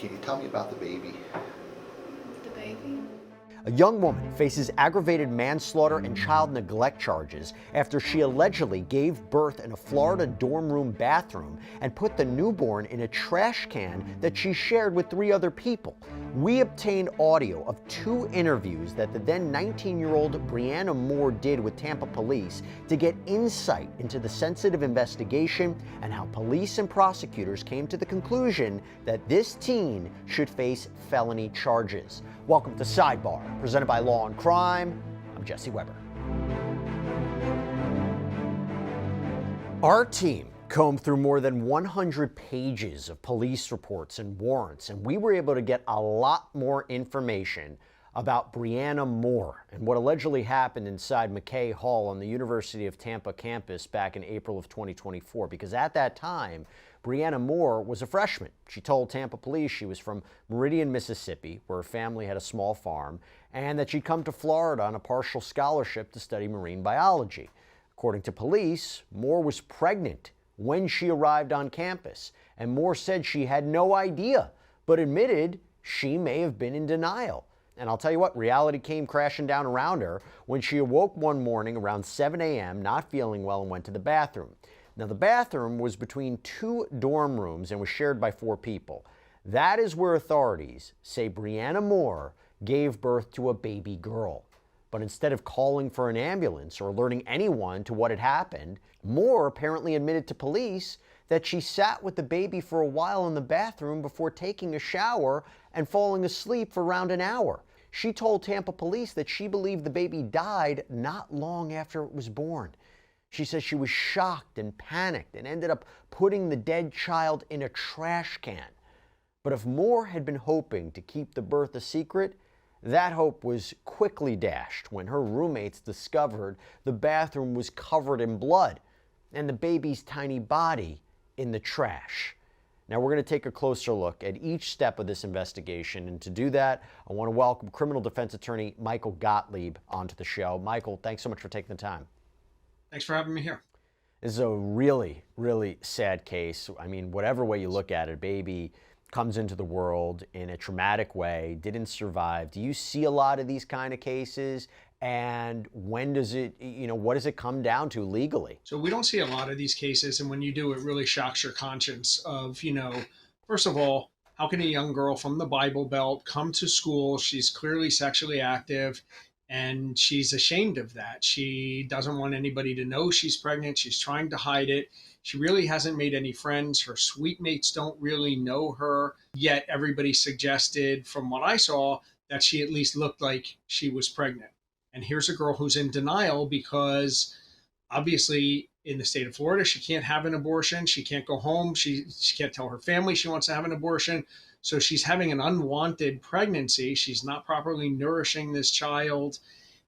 Can you tell me about the baby? The baby? A young woman faces aggravated manslaughter and child neglect charges after she allegedly gave birth in a Florida dorm room bathroom and put the newborn in a trash can that she shared with 3 other people. We obtained audio of 2 interviews that the then 19-year-old Brianna Moore did with Tampa police to get insight into the sensitive investigation and how police and prosecutors came to the conclusion that this teen should face felony charges. Welcome to Sidebar, presented by Law&Crime. I'm Jesse Weber. Our team combed through more than 100 pages of police reports and warrants, and we were able to get a lot more information about Brianna Moore and what allegedly happened inside McGeough Hall on the University of Tampa campus back in April of 2024, because at that time, Brianna Moore was a freshman. She told Tampa police she was from Meridian, Mississippi, where her family had a small farm, and that she'd come to Florida on a partial scholarship to study marine biology. According to police, Moore was pregnant when she arrived on campus, and Moore said she had no idea, but admitted she may have been in denial. And I'll tell you what, reality came crashing down around her when she awoke one morning around 7 a.m., not feeling well, and went to the bathroom. Now, the bathroom was between 2 dorm rooms and was shared by 4 people. That is where authorities say Brianna Moore gave birth to a baby girl. But instead of calling for an ambulance or alerting anyone to what had happened, Moore apparently admitted to police that she sat with the baby for a while in the bathroom before taking a shower and falling asleep for around an hour. She told Tampa police that she believed the baby died not long after it was born. She says she was shocked and panicked and ended up putting the dead child in a trash can. But if Moore had been hoping to keep the birth a secret, that hope was quickly dashed when her roommates discovered the bathroom was covered in blood and the baby's tiny body in the trash. Now, we're going to take a closer look at each step of this investigation, and to do that, I want to welcome criminal defense attorney Michael Gottlieb onto the show. Michael, thanks so much for taking the time. Thanks for having me here. This is a really, really sad case. I mean, whatever way you look at it, baby comes into the world in a traumatic way, didn't survive. Do you see a lot of these kind of cases? And when does it, what does it come down to legally? So we don't see a lot of these cases. And when you do, it really shocks your conscience of, first of all, how can a young girl from the Bible Belt come to school? She's clearly sexually active. And she's ashamed of that. She doesn't want anybody to know she's pregnant. She's trying to hide it. She really hasn't made any friends. Her suite mates don't really know her. Yet everybody suggested, from what I saw, that she at least looked like she was pregnant. And here's a girl who's in denial because obviously in the state of Florida, she can't have an abortion. She can't go home. She can't tell her family she wants to have an abortion. So she's having an unwanted pregnancy. She's not properly nourishing this child.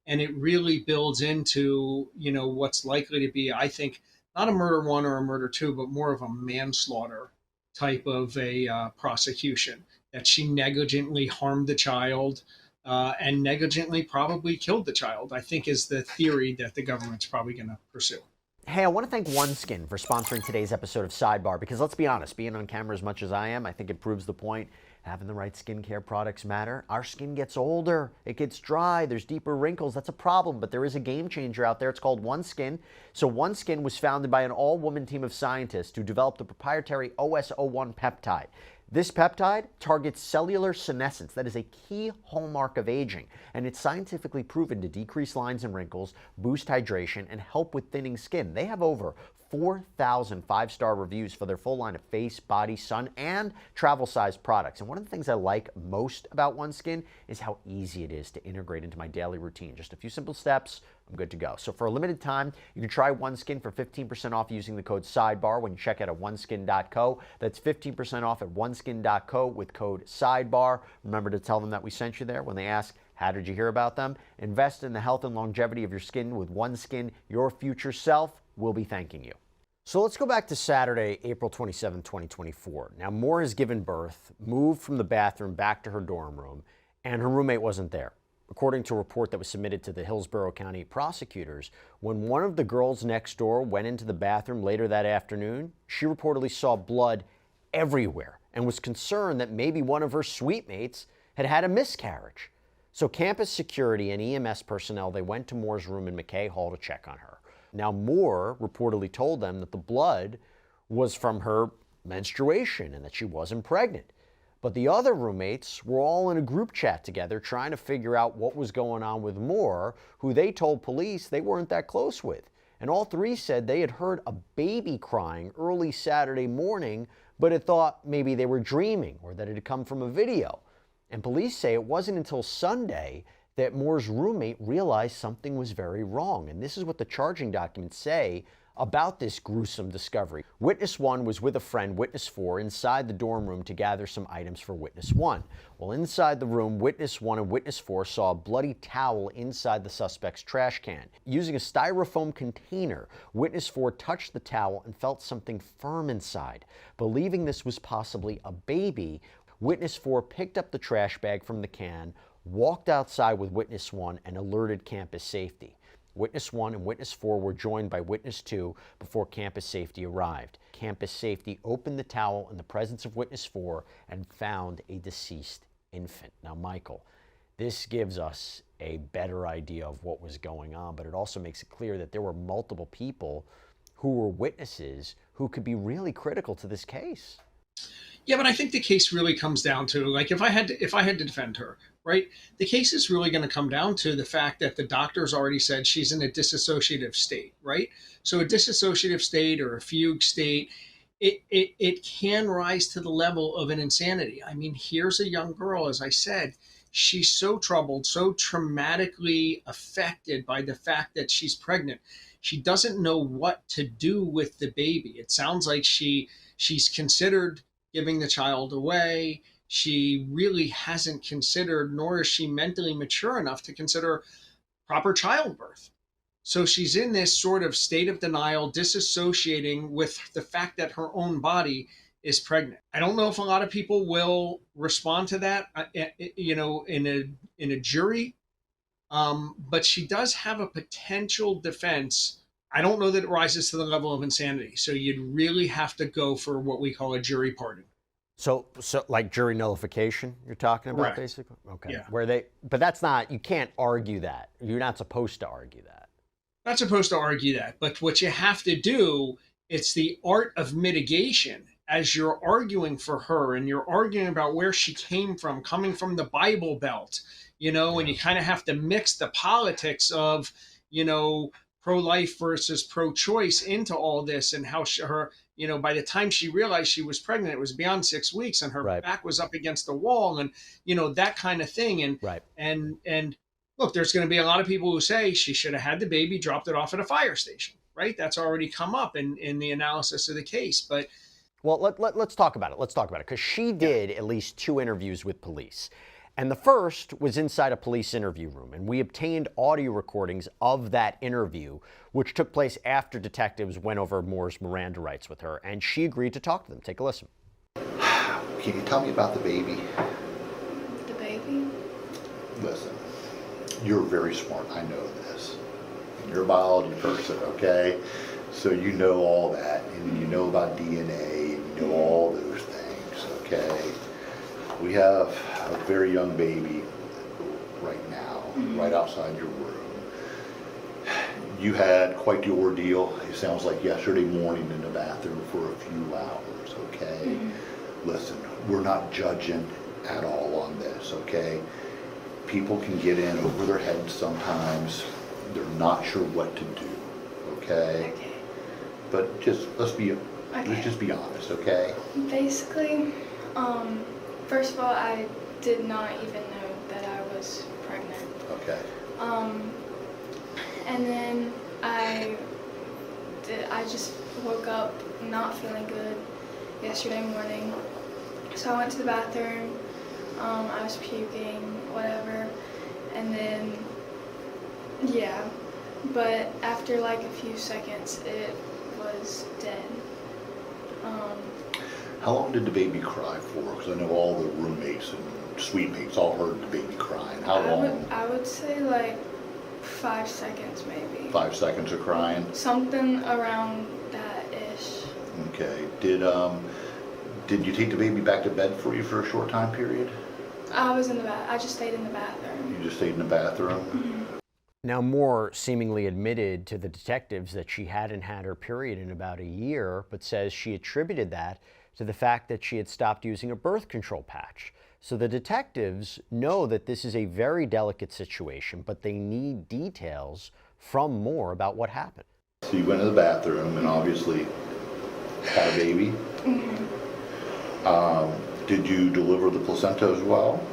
And it really builds into, what's likely to be, I think, not a murder 1 or a murder 2, but more of a manslaughter type of a prosecution, that she negligently harmed the child and negligently probably killed the child, I think is the theory that the government's probably going to pursue. Hey, I want to thank OneSkin for sponsoring today's episode of Sidebar, because let's be honest, being on camera as much as I am, I think it proves the point. Having the right skincare products matter. Our skin gets older, it gets dry, there's deeper wrinkles. That's a problem, but there is a game changer out there. It's called OneSkin. So OneSkin was founded by an all-woman team of scientists who developed a proprietary OS01 peptide. This peptide targets cellular senescence. That is a key hallmark of aging, and it's scientifically proven to decrease lines and wrinkles, boost hydration, and help with thinning skin. They have over 4,000 5-star reviews for their full line of face, body, sun, and travel-sized products. And one of the things I like most about OneSkin is how easy it is to integrate into my daily routine. Just a few simple steps, I'm good to go. So for a limited time, you can try OneSkin for 15% off using the code SIDEBAR when you check out at oneskin.co. That's 15% off at oneskin.co with code SIDEBAR. Remember to tell them that we sent you there when they ask, how did you hear about them? Invest in the health and longevity of your skin with OneSkin. Your future self will be thanking you. So let's go back to Saturday, April 27, 2024. Now, Moore has given birth, moved from the bathroom back to her dorm room, and her roommate wasn't there. According to a report that was submitted to the Hillsborough County prosecutors, when one of the girls next door went into the bathroom later that afternoon, she reportedly saw blood everywhere and was concerned that maybe one of her suite mates had had a miscarriage. So campus security and EMS personnel, they went to Moore's room in McKay Hall to check on her. Now, Moore reportedly told them that the blood was from her menstruation and that she wasn't pregnant. But the other roommates were all in a group chat together trying to figure out what was going on with Moore, who they told police they weren't that close with. And all three said they had heard a baby crying early Saturday morning, but had thought maybe they were dreaming or that it had come from a video. And police say it wasn't until Sunday that Moore's roommate realized something was very wrong. And this is what the charging documents say about this gruesome discovery. Witness 1 was with a friend, Witness 4, inside the dorm room to gather some items for Witness 1. Well, inside the room, Witness 1 and Witness 4 saw a bloody towel inside the suspect's trash can. Using a styrofoam container, Witness 4 touched the towel and felt something firm inside. Believing this was possibly a baby, Witness 4 picked up the trash bag from the can, walked outside with Witness 1, and alerted campus safety. Witness 1 and Witness 4 were joined by Witness 2 before campus safety arrived. Campus safety opened the towel in the presence of Witness 4 and found a deceased infant. Now, Michael, this gives us a better idea of what was going on, but it also makes it clear that there were multiple people who were witnesses who could be really critical to this case. Yeah, but I think the case really comes down to, like, if I had to defend her, right? The case is really going to come down to the fact that the doctors already said she's in a dissociative state, right? So a dissociative state or a fugue state, it can rise to the level of an insanity. I mean, here's a young girl, as I said, she's so troubled, so traumatically affected by the fact that she's pregnant. She doesn't know what to do with the baby. It sounds like she's considered giving the child away. She really hasn't considered, nor is she mentally mature enough to consider proper childbirth. So she's in this sort of state of denial, disassociating with the fact that her own body is pregnant. I don't know if a lot of people will respond to that, in a jury, but she does have a potential defense. I don't know that it rises to the level of insanity. So you'd really have to go for what we call a jury pardon. So like jury nullification you're talking about, Correct. Basically? Okay. Yeah. But that's not, you can't argue that. You're not supposed to argue that. Not supposed to argue that. But what you have to do, it's the art of mitigation. As you're arguing for her and you're arguing about where she came from, coming from the Bible Belt, and you kind of have to mix the politics of, pro-life versus pro-choice into all this, and how her, by the time she realized she was pregnant, it was beyond 6 weeks, and her back was up against the wall, and that kind of thing. And look, there's going to be a lot of people who say she should have had the baby, dropped it off at a fire station, right? That's already come up in the analysis of the case. But well, let's talk about it. Let's talk about it, because she did at least 2 interviews with police. And the first was inside a police interview room, and we obtained audio recordings of that interview, which took place after detectives went over Moore's Miranda rights with her, and she agreed to talk to them. Take a listen. Can you tell me about the baby? The baby? Listen, you're very smart, I know this. You're a biology person, okay? So you know all that, and you know about DNA, and you know all those things, okay? We have a very young baby right now, right outside your room. You had quite the ordeal, it sounds like yesterday morning in the bathroom for a few hours, okay? Listen, we're not judging at all on this, okay? People can get in over their heads sometimes. They're not sure what to do, okay? But let's just be honest, okay? Basically, first of all, I did not even know that I was pregnant. Okay. And then I just woke up not feeling good yesterday morning. So I went to the bathroom, I was puking, whatever, and then, yeah. But after like a few seconds, it was dead. How long did the baby cry for? Because I know all the roommates and suite mates all heard the baby crying. How long? I would say like 5 seconds maybe. 5 seconds of crying? Something around that ish. Okay. Did Did you take the baby back to bed for you for a short time period? I was in the I just stayed in the bathroom. You just stayed in the bathroom? Mm-hmm. Now, Moore seemingly admitted to the detectives that she hadn't had her period in about a year, but says she attributed that to the fact that she had stopped using a birth control patch. So the detectives know that this is a very delicate situation, but they need details from Moore about what happened. So you went to the bathroom and obviously had a baby. Mm-hmm. Did you deliver the placenta as well?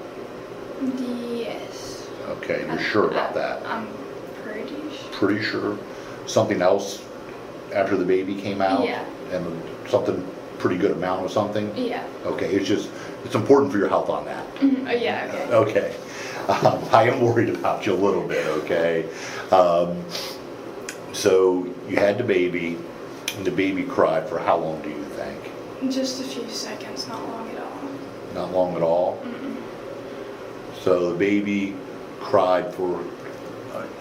Yes. Okay, you're sure about that? I'm pretty sure. Pretty sure? Something else after the baby came out? Yeah. And something, pretty good amount of something? Yeah. Okay, it's important for your health on that. Mm-hmm. Oh, yeah, okay. Okay. I am worried about you a little bit, okay? So you had the baby, and the baby cried for how long do you think? Just a few seconds, not long at all. Not long at all? Mm-mm. So the baby cried for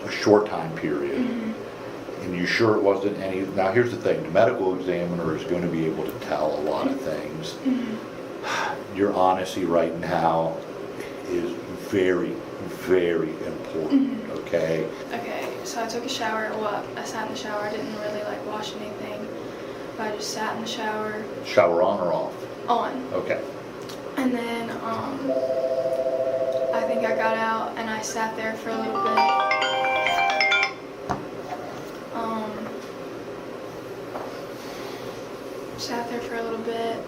a short time period. Mm-hmm. And you sure it wasn't any, now here's the thing, the medical examiner is going to be able to tell a lot of things. Mm-hmm. Your honesty right now is very, very important, Mm-hmm. okay? Okay, so I took a shower. Well, I sat in the shower. I didn't really like wash anything. But I just sat in the shower. Shower on or off? On. Okay. And then I think I got out and I sat there for a little bit. Sat there for a little bit.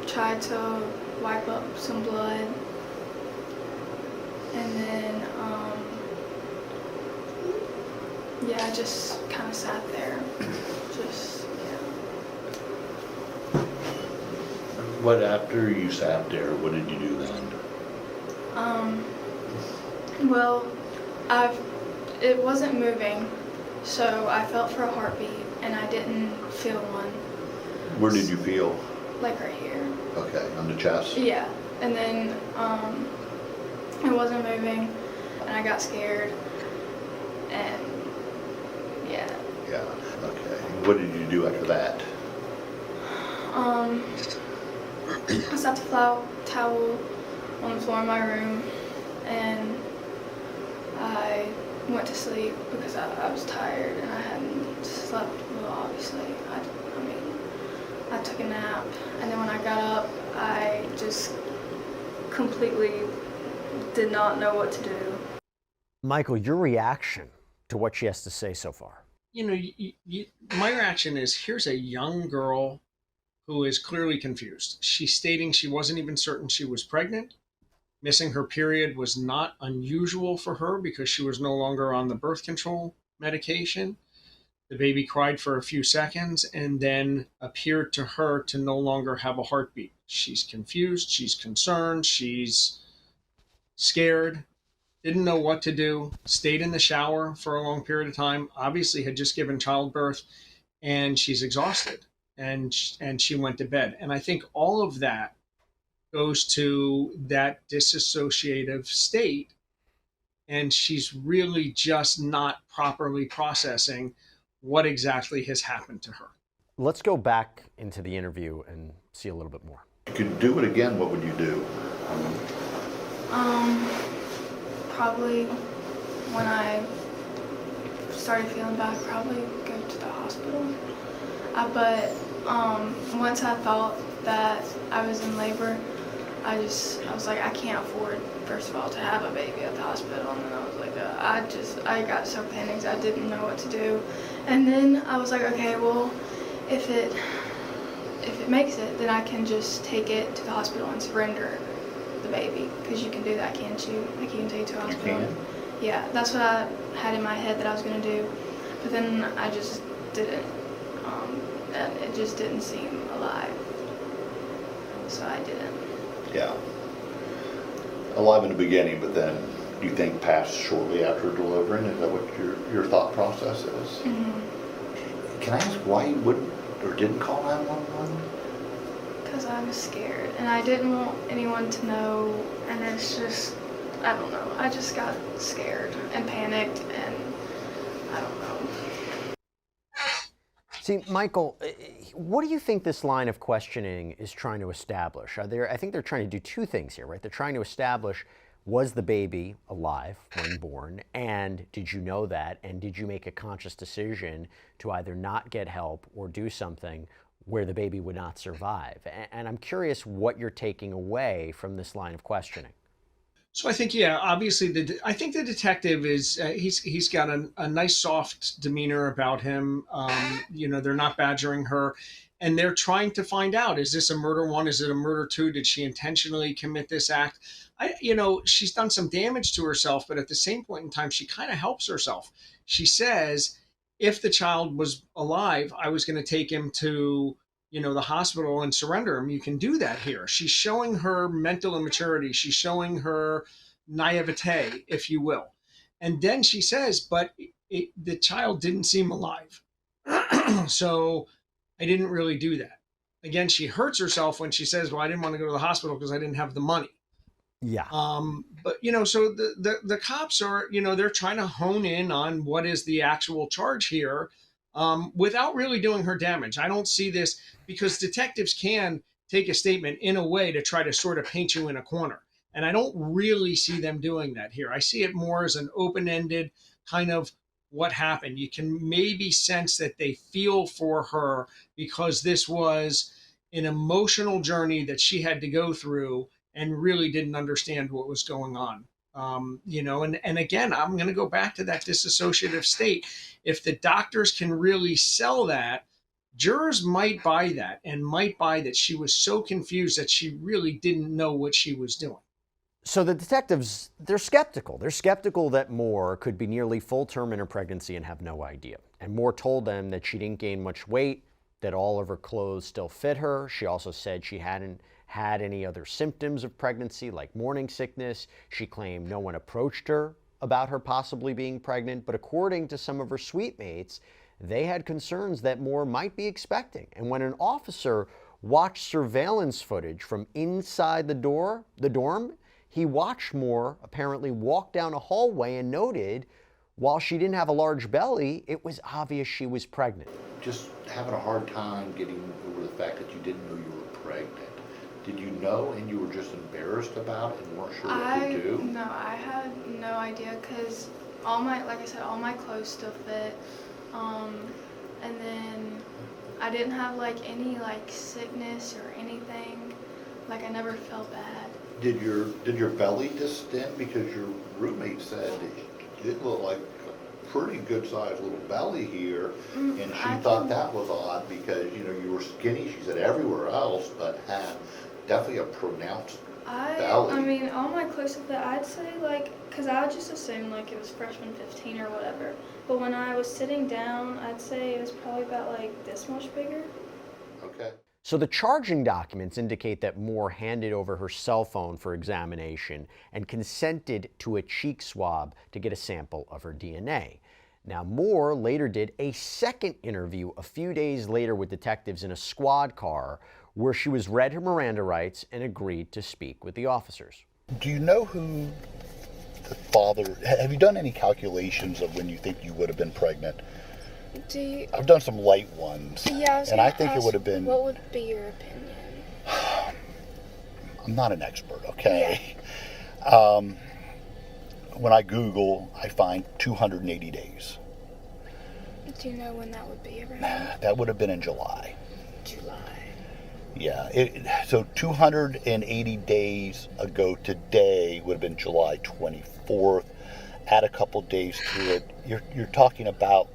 Tried to wipe up some blood. And then, yeah, I just kind of sat there. Just, yeah. What after you sat there, what did you do then? Well, it wasn't moving, so I felt for a heartbeat, and I didn't feel one. Where did you feel? Like right here. Okay, on the chest? Yeah, and then it wasn't moving, and I got scared, and yeah. Yeah, okay. What did you do after that? I sat the towel on the floor in my room, and I went to sleep because I was tired and I hadn't slept well, obviously. I took a nap, and then when I got up, I just completely did not know what to do. Michael, your reaction to what she has to say so far? You know, my reaction is, here's a young girl who is clearly confused. She's stating she wasn't even certain she was pregnant. Missing her period was not unusual for her because she was no longer on the birth control medication. The baby cried for a few seconds and then appeared to her to no longer have a heartbeat. She's confused, she's concerned, she's scared, didn't know what to do, stayed in the shower for a long period of time, obviously had just given childbirth, and she's exhausted, and she went to bed. And I think all of that goes to that disassociative state, and she's really just not properly processing what exactly has happened to her. Let's go back into the interview and see a little bit more. If you could do it again, what would you do? Probably when I started feeling bad, probably go to the hospital. But once I thought that I was in labor, I was like, I can't afford, first of all, to have a baby at the hospital. And then I was like, I got so panicked, I didn't know what to do. And then I was like, okay, well, if it makes it, then I can just take it to the hospital and surrender the baby, because you can do that, can't you? Like, you can take it to the hospital. You can? Yeah, that's what I had in my head that I was going to do. But then I just didn't. And it just didn't seem alive. So I didn't. Yeah. Alive in the beginning, but then you think passed shortly after delivering? Is that what your thought process is? Mm-hmm. Can I ask why you wouldn't or didn't call 911? Because I was scared, and I didn't want anyone to know, and it's just, I don't know, I just got scared and panicked, and I don't know. See, Michael, What do you think this line of questioning is trying to establish? I think they're trying to do two things here, right? They're trying to establish, was the baby alive when born? And did you know that? And did you make a conscious decision to either not get help or do something where the baby would not survive? And I'm curious what you're taking away from this line of questioning. So I think, yeah, obviously, I think the detective is he's got a nice soft demeanor about him. They're not badgering her, and they're trying to find out: is this a murder one? Is it a murder two? Did she intentionally commit this act? She's done some damage to herself, but at the same point in time, she kind of helps herself. She says, if the child was alive, I was going to take him to the hospital and surrender him. You can do that here. She's showing her mental immaturity. She's showing her naivete, if you will. And then she says, but the child didn't seem alive. So I didn't really do that. Again, she hurts herself when she says, well, I didn't want to go to the hospital because I didn't have the money. Yeah. But so the cops are, they're trying to hone in on what is the actual charge here, without really doing her damage. I don't see this, because detectives can take a statement in a way to try to sort of paint you in a corner. And I don't really see them doing that here. I see it more as an open-ended kind of what happened. You can maybe sense that they feel for her because this was an emotional journey that she had to go through and really didn't understand what was going on. And again, I'm going to go back to that dissociative state. If the doctors can really sell that, jurors might buy that, and might buy that she was so confused that she really didn't know what she was doing. So the detectives, they're skeptical. They're skeptical that Moore could be nearly full term in her pregnancy and have no idea. And Moore told them that she didn't gain much weight, that all of her clothes still fit her. She also said she hadn't had any other symptoms of pregnancy like morning sickness. She claimed no one approached her about her possibly being pregnant, but according to some of her suite mates, they had concerns that Moore might be expecting. And when an officer watched surveillance footage from inside the dorm, he watched Moore apparently walk down a hallway and noted while she didn't have a large belly, it was obvious she was pregnant. Just having a hard time getting over the fact that you didn't know you were pregnant. Did you know and you were just embarrassed about it and weren't sure what to do? No, I had no idea because like I said, all my clothes still fit. And then I didn't have any sickness or anything. Like I never felt bad. Did your belly distend? Because your roommate said it did look like a pretty good sized little belly here, and she thought that was odd because you were skinny. She said everywhere else, but had definitely a pronounced belly. I mean, all my clothes fit. I'd say because I would just assume it was freshman 15 or whatever. But when I was sitting down, I'd say it was probably about this much bigger. Okay. So the charging documents indicate that Moore handed over her cell phone for examination and consented to a cheek swab to get a sample of her DNA. Now, Moore later did a second interview a few days later with detectives in a squad car where she was read her Miranda rights and agreed to speak with the officers. Do you know who the father, have you done any calculations of when you think you would have been pregnant? I've done some light ones. Yeah, I think it would have been. What would be your opinion? I'm not an expert, okay? Yeah. When I Google, I find 280 days. Do you know when that would be around? That would have been in July. July. Yeah. So 280 days ago today would have been July 24th. Add a couple days to it. You're talking about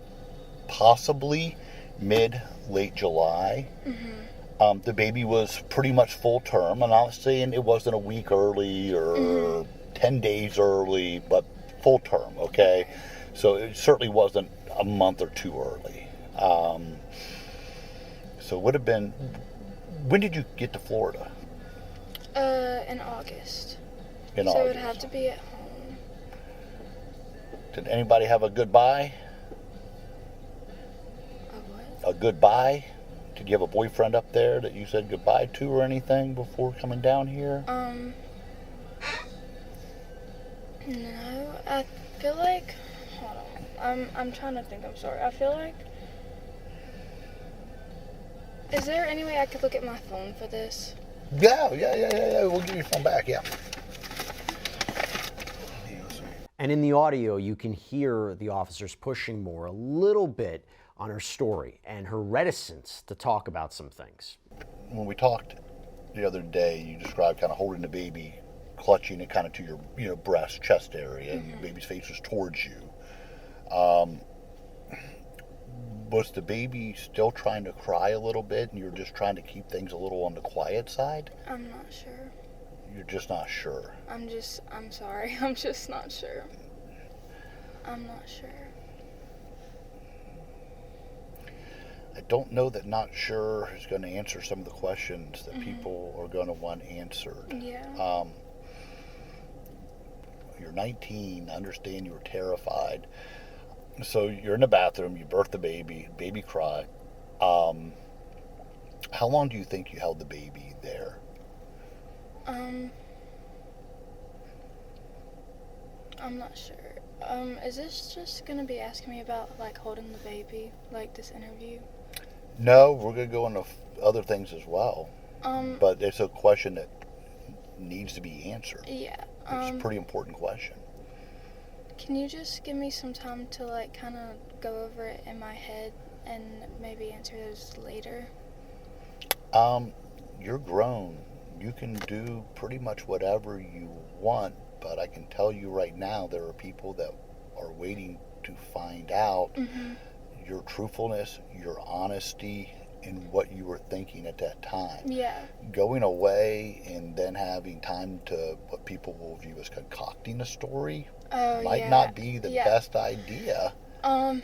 possibly late July. Mm-hmm. The baby was pretty much full term. I'm not saying it wasn't a week early or 10 days early, but full term, okay? So it certainly wasn't a month or two early. So it would have been, when did you get to Florida? In August. In August. So it would have to be at home. Did anybody have a goodbye? A goodbye? Did you have a boyfriend up there that you said goodbye to or anything before coming down here? No, I feel like, hold on, I'm trying to think, I'm sorry. I feel Is there any way I could look at my phone for this? Yeah. We'll give you your phone back, yeah. And in the audio, you can hear the officers pushing Moore a little bit on her story and her reticence to talk about some things. When we talked the other day, you described kind of holding the baby, clutching it kind of to your breast, chest area, and the baby's face was towards you. Was the baby still trying to cry a little bit, and you were just trying to keep things a little on the quiet side? I'm not sure. You're just not sure. I'm sorry. I'm just not sure. I'm not sure. I don't know that not sure is going to answer some of the questions that people are going to want answered. Yeah. You're 19, I understand you were terrified. So you're in the bathroom, you birth the baby cry. How long do you think you held the baby there? I'm not sure. Is this just gonna be asking me about like holding the baby, like this interview? No, we're going to go into other things as well. But it's a question that needs to be answered. Yeah. It's a pretty important question. Can you just give me some time to like kind of go over it in my head and maybe answer those later? You're grown. You can do pretty much whatever you want, but I can tell you right now there are people that are waiting to find out your truthfulness, your honesty, and what you were thinking at that time. Yeah. Going away and then having time to what people will view as concocting a story might not be the best idea. I'd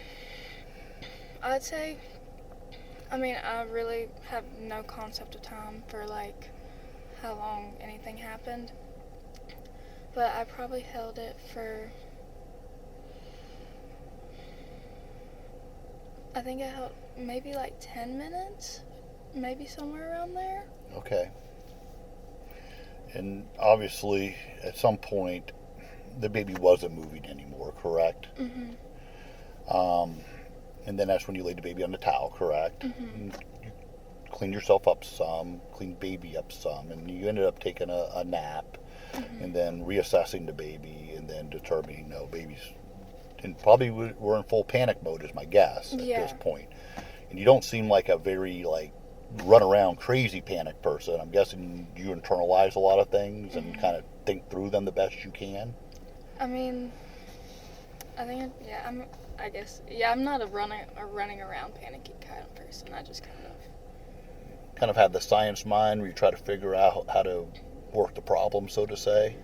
say, I mean, I really have no concept of time for like how long anything happened, but I probably held it for, I think I held maybe like 10 minutes, maybe somewhere around there. Okay. And obviously, at some point, the baby wasn't moving anymore, correct? And then that's when you laid the baby on the towel, correct? And you cleaned yourself up some, cleaned baby up some, and you ended up taking a nap, and then reassessing the baby, and then determining, no, baby's, and probably were in full panic mode is my guess at this point. And you don't seem like a very run around crazy panic person. I'm guessing you internalize a lot of things and kind of think through them the best you can. I mean, I think, I'm not a running around panicky kind of person. I just kind of have the science mind where you try to figure out how to work the problem, so to say.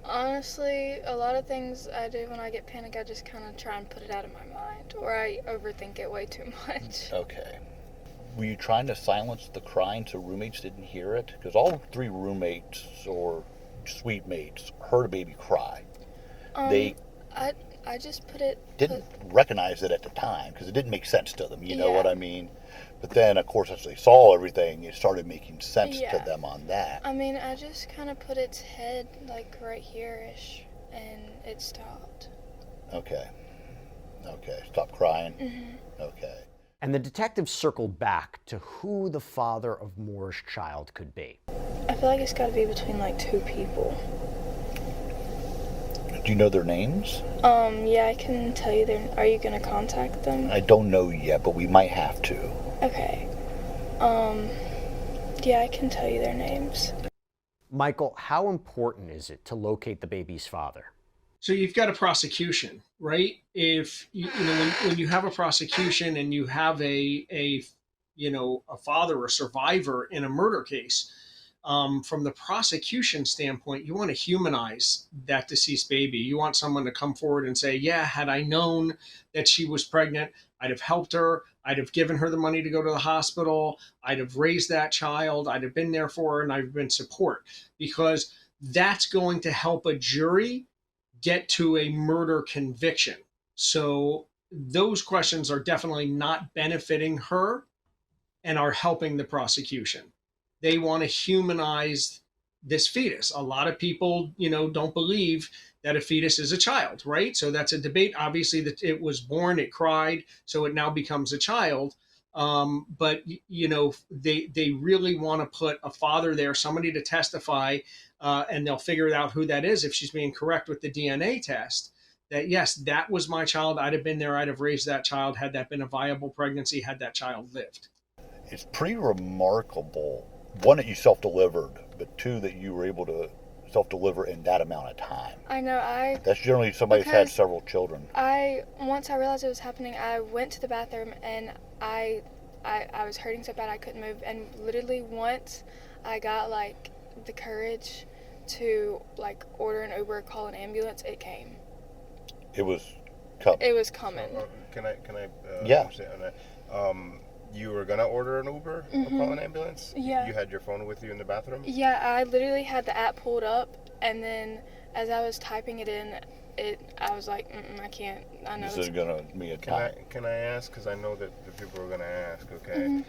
Honestly, a lot of things I do when I get panic, I just kind of try and put it out of my mind, or I overthink it way too much. Okay. Were you trying to silence the crying so roommates didn't hear it? Because all 3 roommates or suite mates heard a baby cry. I just put it... Didn't recognize it at the time, because it didn't make sense to them, you know what I mean? But then, of course, as they saw everything, it started making sense to them on that. I mean, I just kind of put its head, like, right here-ish, and it stopped. Okay. Stop crying? Okay. And the detective circled back to who the father of Moore's child could be. I feel like it's got to be between, like, 2 people. Do you know their names? Yeah, I can tell you their... Are you going to contact them? I don't know yet, but we might have to. Okay. Yeah, I can tell you their names. Michael, how important is it to locate the baby's father? So you've got a prosecution, right? If when you have a prosecution and you have a father or survivor in a murder case, from the prosecution standpoint, you want to humanize that deceased baby. You want someone to come forward and say, yeah, had I known that she was pregnant, I'd have helped her. I'd have given her the money to go to the hospital. I'd have raised that child. I'd have been there for her, and I've been support, because that's going to help a jury get to a murder conviction. So those questions are definitely not benefiting her and are helping the prosecution. They want to humanize this fetus. A lot of people, don't believe that a fetus is a child, right? So that's a debate. Obviously, that it was born, it cried, so it now becomes a child. But you know, they really want to put a father there, somebody to testify, and they'll figure out who that is if she's being correct with the DNA test. That yes, that was my child. I'd have been there. I'd have raised that child had that been a viable pregnancy, had that child lived. It's pretty remarkable, one, that you self-delivered, but two, that you were able to self-deliver in that amount of time. I know. That's generally somebody who's had several children. Once I realized it was happening, I went to the bathroom and I was hurting so bad I couldn't move. And literally once I got like the courage to like order an Uber, call an ambulance, it came. It was coming. It was coming. Can I? Yeah. You were gonna order an Uber or call an ambulance? Yeah. You had your phone with you in the bathroom? Yeah, I literally had the app pulled up, and then as I was typing it in, I was like, I can't. I know. This is gonna be a time. Can I ask? Because I know that the people are gonna ask. Okay.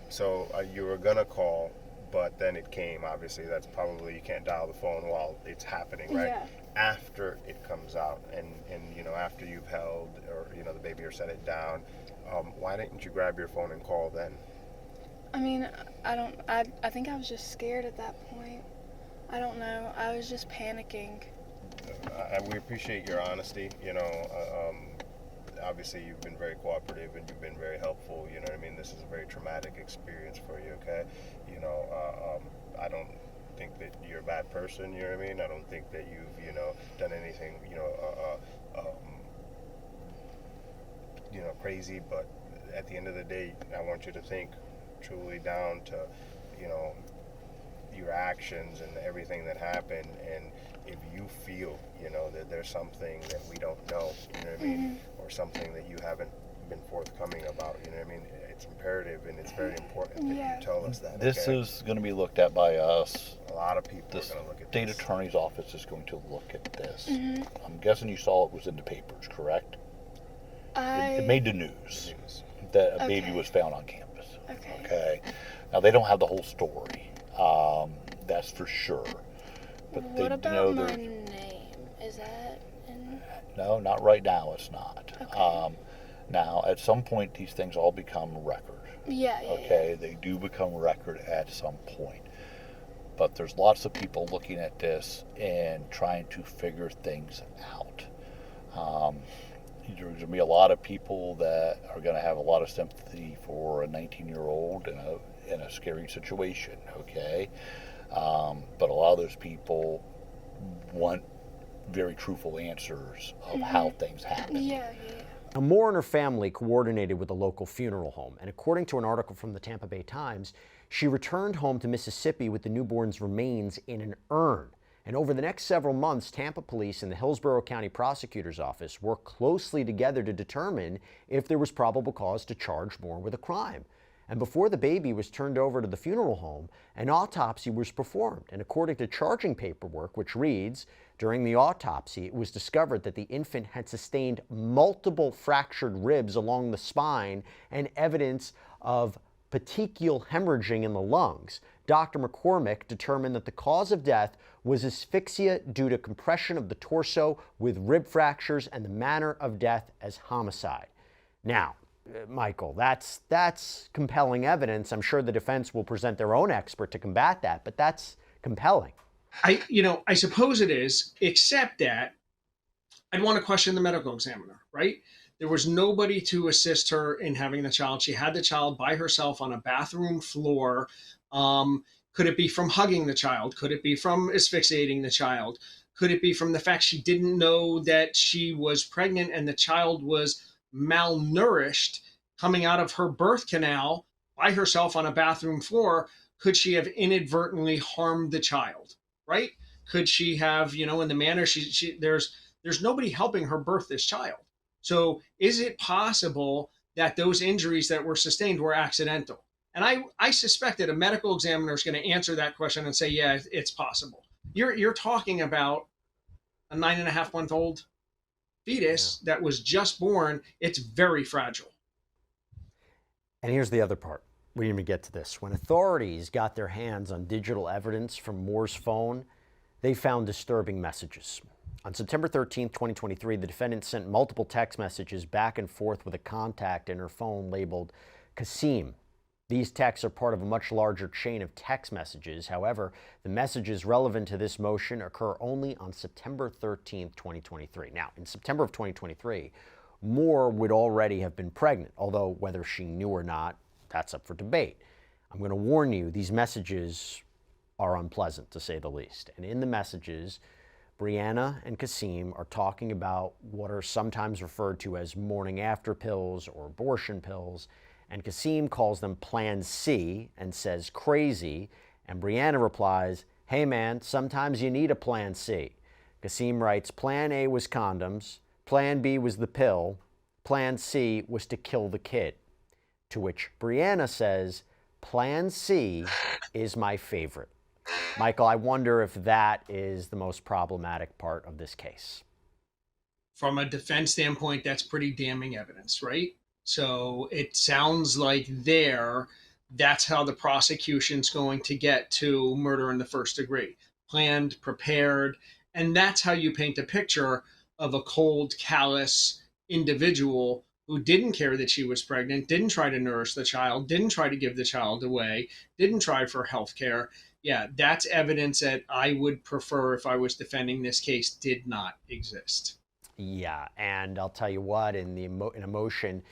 So you were gonna call, but then it came. Obviously, that's probably, you can't dial the phone while it's happening, right? Yeah. After it comes out, and you know, after you've held, or you know, the baby, or set it down. Why didn't you grab your phone and call then? I mean, I think I was just scared at that point. I don't know. I was just panicking. We appreciate your honesty. You know, obviously you've been very cooperative and you've been very helpful. You know what I mean? This is a very traumatic experience for you, okay? You know, I don't think that you're a bad person, you know what I mean? I don't think that you've, you know, done anything, you know, crazy, but at the end of the day, I want you to think truly down to, you know, your actions and everything that happened. And if you feel, you know, that there's something that we don't know, you know what I mean, or something that you haven't been forthcoming about, you know what I mean, it's imperative and it's very important that you tell us that. This is going to be looked at by us. A lot of people are going to look at this. State Attorney's Office is going to look at this. I'm guessing you saw it was in the papers, correct? It made the news that a baby was found on campus. Okay. Now, they don't have the whole story. That's for sure. But What they about know my name? Is that in? No, not right now. It's not. Okay. Now, at some point, these things all become record. Yeah. Okay, they do become record at some point. But there's lots of people looking at this and trying to figure things out. There's going to be a lot of people that are going to have a lot of sympathy for a 19-year-old in a scary situation, okay? But a lot of those people want very truthful answers of how things happen. Yeah. Now, Moore and her family coordinated with a local funeral home, and according to an article from the Tampa Bay Times, she returned home to Mississippi with the newborn's remains in an urn. And over the next several months, Tampa police and the Hillsborough County Prosecutor's Office worked closely together to determine if there was probable cause to charge Moore with a crime. And before the baby was turned over to the funeral home, an autopsy was performed. And according to charging paperwork, which reads, during the autopsy, it was discovered that the infant had sustained multiple fractured ribs along the spine and evidence of petechial hemorrhaging in the lungs. Dr. McCormick determined that the cause of death was asphyxia due to compression of the torso with rib fractures and the manner of death as homicide. Now, Michael, that's compelling evidence. I'm sure the defense will present their own expert to combat that, but that's compelling. I suppose it is, except that I'd want to question the medical examiner, right? There was nobody to assist her in having the child. She had the child by herself on a bathroom floor. Could it be from hugging the child? Could it be from asphyxiating the child? Could it be from the fact she didn't know that she was pregnant and the child was malnourished coming out of her birth canal by herself on a bathroom floor? Could she have inadvertently harmed the child, right? Could she have, in the manner there's nobody helping her birth this child. So is it possible that those injuries that were sustained were accidental? And I suspect that a medical examiner is going to answer that question and say, yeah, it's possible. You're talking about a 9.5-month-old fetus that was just born. It's very fragile. And here's the other part. We didn't even get to this. When authorities got their hands on digital evidence from Moore's phone, they found disturbing messages. On September 13, 2023, the defendant sent multiple text messages back and forth with a contact in her phone labeled Kasim. These texts are part of a much larger chain of text messages. However, the messages relevant to this motion occur only on September 13, 2023. Now, in September of 2023, Moore would already have been pregnant, although whether she knew or not, that's up for debate. I'm going to warn you, these messages are unpleasant, to say the least. And in the messages, Brianna and Kasim are talking about what are sometimes referred to as morning after pills or abortion pills. And Kasim calls them Plan C and says crazy. And Brianna replies, hey man, sometimes you need a Plan C. Kasim writes, Plan A was condoms, Plan B was the pill, Plan C was to kill the kid. To which Brianna says, Plan C is my favorite. Michael, I wonder if that is the most problematic part of this case. From a defense standpoint, that's pretty damning evidence, right? So it sounds like that's how the prosecution's going to get to murder in the first degree. Planned, prepared, and that's how you paint a picture of a cold, callous individual who didn't care that she was pregnant, didn't try to nourish the child, didn't try to give the child away, didn't try for health care. Yeah, that's evidence that I would prefer, if I was defending this case, did not exist. Yeah, and I'll tell you what, in a motion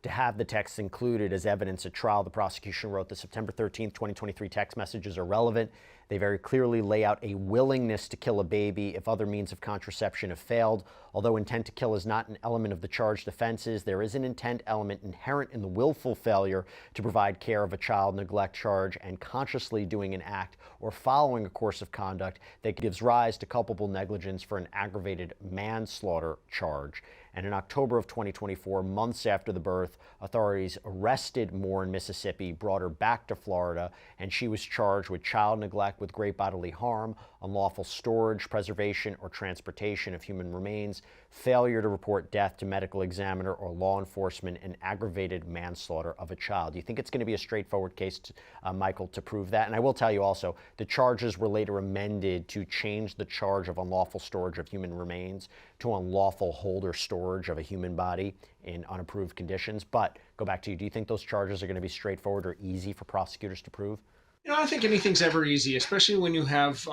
to have the text included as evidence at trial, the prosecution wrote the September 13th, 2023 text messages are relevant. They very clearly lay out a willingness to kill a baby if other means of contraception have failed. Although intent to kill is not an element of the charged offenses, there is an intent element inherent in the willful failure to provide care of a child neglect charge and consciously doing an act or following a course of conduct that gives rise to culpable negligence for an aggravated manslaughter charge. And in October of 2024, months after the birth, authorities arrested Moore in Mississippi, brought her back to Florida, and she was charged with child neglect with great bodily harm, unlawful storage, preservation, or transportation of human remains, failure to report death to medical examiner or law enforcement, and aggravated manslaughter of a child. Do you think it's going to be a straightforward case, Michael, to prove that? And I will tell you also, the charges were later amended to change the charge of unlawful storage of human remains to unlawful hold or storage of a human body in unapproved conditions. But go back to you, do you think those charges are going to be straightforward or easy for prosecutors to prove? I don't think anything's ever easy, especially when you have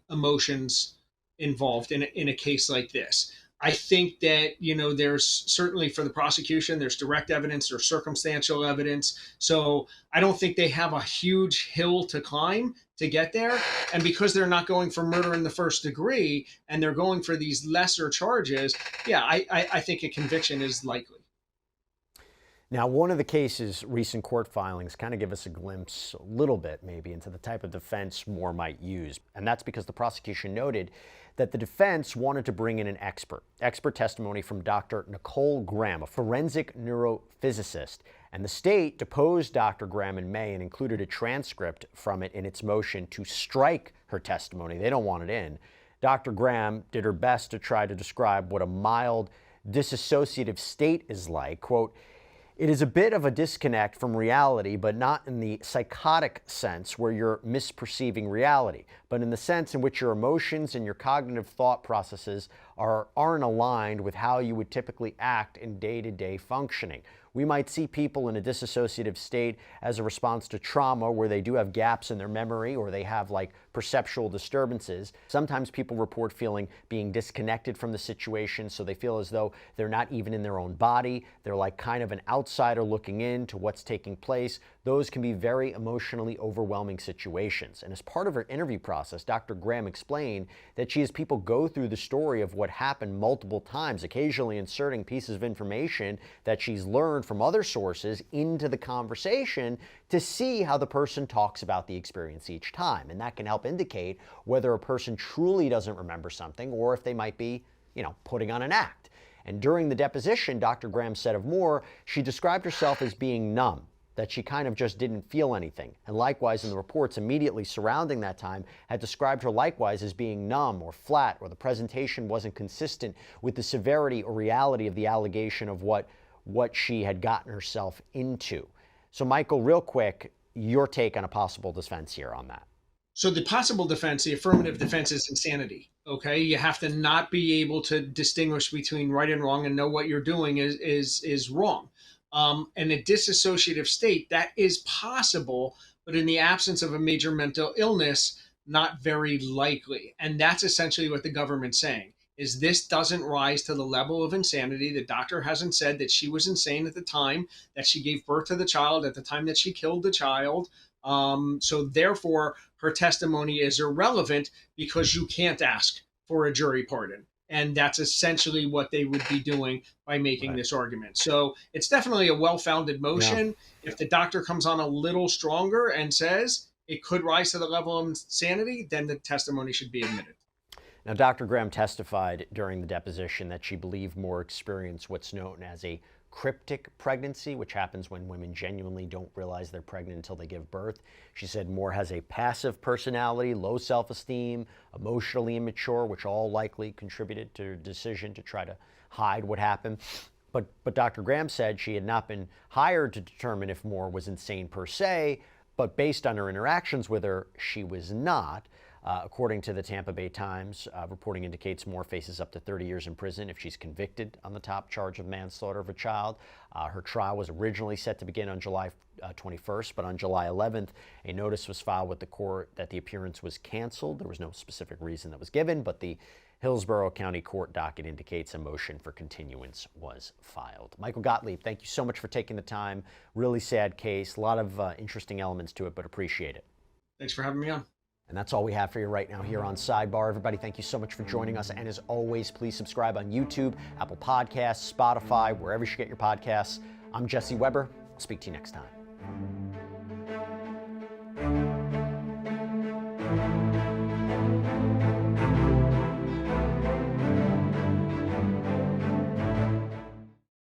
emotions involved in a case like this. I think that, there's certainly for the prosecution, there's direct evidence, there's circumstantial evidence. So I don't think they have a huge hill to climb to get there. And because they're not going for murder in the first degree and they're going for these lesser charges, yeah, I think a conviction is likely. Now, one of the case's recent court filings kind of give us a glimpse, a little bit maybe, into the type of defense Moore might use. And that's because the prosecution noted that the defense wanted to bring in an expert testimony from Dr. Nicole Graham, a forensic neurophysicist. And the state deposed Dr. Graham in May and included a transcript from it in its motion to strike her testimony. They don't want it in. Dr. Graham did her best to try to describe what a mild dissociative state is like. Quote, it is a bit of a disconnect from reality, but not in the psychotic sense where you're misperceiving reality, but in the sense in which your emotions and your cognitive thought processes aren't aligned with how you would typically act in day-to-day functioning. We might see people in a dissociative state as a response to trauma where they do have gaps in their memory or they have like perceptual disturbances. Sometimes people report being disconnected from the situation, so they feel as though they're not even in their own body. They're like kind of an outsider looking in to what's taking place. Those can be very emotionally overwhelming situations. And as part of her interview process, Dr. Graham explained that she has people go through the story of what happened multiple times, occasionally inserting pieces of information that she's learned from other sources into the conversation to see how the person talks about the experience each time. And that can help indicate whether a person truly doesn't remember something or if they might be, putting on an act. And during the deposition, Dr. Graham said of Moore, she described herself as being numb, that she kind of just didn't feel anything. And likewise, in the reports immediately surrounding that time, had described her likewise as being numb or flat, or the presentation wasn't consistent with the severity or reality of the allegation of what she had gotten herself into. So Michael, real quick, your take on a possible defense here on that. So the possible defense, the affirmative defense, is insanity. Okay, you have to not be able to distinguish between right and wrong and know what you're doing is wrong. In a dissociative state, that is possible, but in the absence of a major mental illness, not very likely. And that's essentially what the government's saying, is this doesn't rise to the level of insanity. The doctor hasn't said that she was insane at the time that she gave birth to the child, at the time that she killed the child. So therefore, her testimony is irrelevant because you can't ask for a jury pardon. And that's essentially what they would be doing by making this argument. So it's definitely a well-founded motion. Yeah. If the doctor comes on a little stronger and says it could rise to the level of insanity, then the testimony should be admitted. Now, Dr. Graham testified during the deposition that she believed Moore experienced what's known as a cryptic pregnancy, which happens when women genuinely don't realize they're pregnant until they give birth. She said Moore has a passive personality, low self-esteem, emotionally immature, which all likely contributed to her decision to try to hide what happened. But Dr. Graham said she had not been hired to determine if Moore was insane per se, but based on her interactions with her, she was not. According to the Tampa Bay Times, reporting indicates Moore faces up to 30 years in prison if she's convicted on the top charge of manslaughter of a child. Her trial was originally set to begin on July 21st, but on July 11th, a notice was filed with the court that the appearance was canceled. There was no specific reason that was given, but the Hillsborough County Court docket indicates a motion for continuance was filed. Michael Gottlieb, thank you so much for taking the time. Really sad case, a lot of interesting elements to it, but appreciate it. Thanks for having me on. And that's all we have for you right now here on Sidebar. Everybody, thank you so much for joining us. And as always, please subscribe on YouTube, Apple Podcasts, Spotify, wherever you get your podcasts. I'm Jesse Weber. I'll speak to you next time.